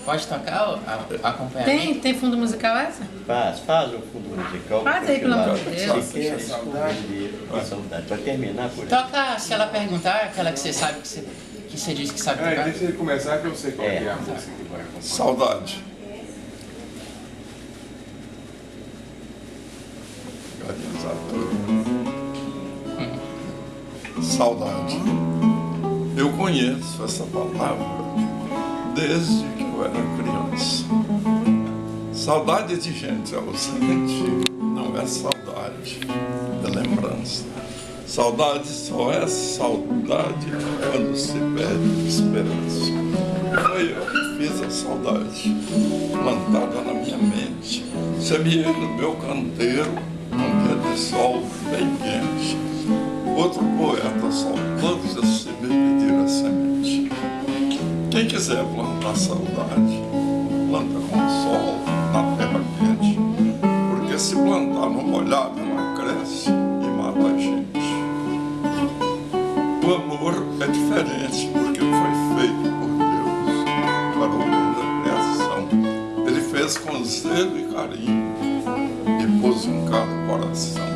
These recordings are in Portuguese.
Pode tocar acompanhamento? Tem fundo musical essa? Faz o fundo musical. Faz aí, pelo amor de Deus. Saudade. Para terminar por aí. Toca, se ela perguntar, aquela que você sabe, que você disse que sabe tocar. Deixa ele começar que eu sei qual é a música que vai acompanhar. Saudade. Organizar tudo. Saudade. Eu conheço essa palavra desde que eu era criança. Saudade de gente ausente não é saudade, é lembrança. Saudade só é saudade quando se perde esperança. Foi eu que fiz a saudade, plantada na minha mente. Semeei no meu canteiro, num dia de sol bem quente. Outro poeta só pôde se me pedir a semente. Quem quiser plantar saudade, planta com o sol na terra quente. Porque se plantar no molhado, ela cresce e mata a gente. O amor é diferente porque foi feito por Deus para o bem da criação. Ele fez com zelo e carinho e pôs em cada coração.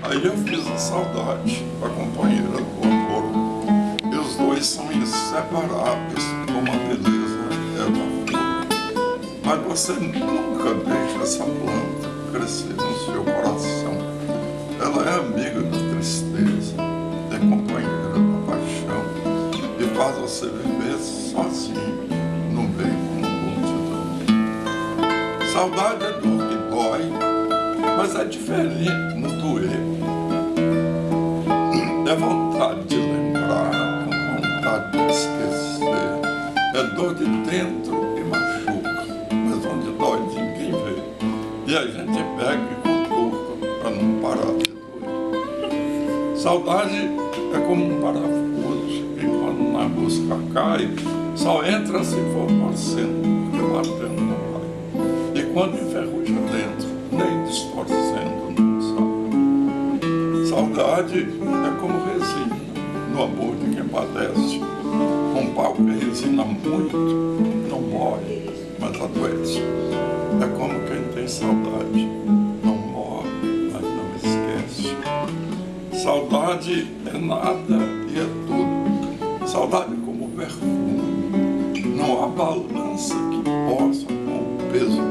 Aí eu fiz a saudade, a companheira do amor. E os dois são inseparáveis, como a beleza é da flor. Mas você nunca deixa essa planta crescer no seu coração. Ela é amiga da tristeza, é companheira da paixão e faz você viver sozinho no meio de uma multidão. Saudade é dor que dói, mas é diferente no doer. É vontade de lembrar, com vontade de esquecer. É dor de dentro que machuca, mas onde dói ninguém vê. E a gente pega e cutuca para não parar de doer. Saudade é como um parafuso que quando na busca cai, só entra se for torcendo, porque batendo não vai. E quando enferruja dentro, nem distorcendo não sai. Saudade é como resina no amor de quem padece. Um pau que resina muito não morre, mas adoece. É como quem tem saudade, não morre, mas não esquece. Saudade é nada e é tudo. Saudade como perfume. Não há balança que possa com o peso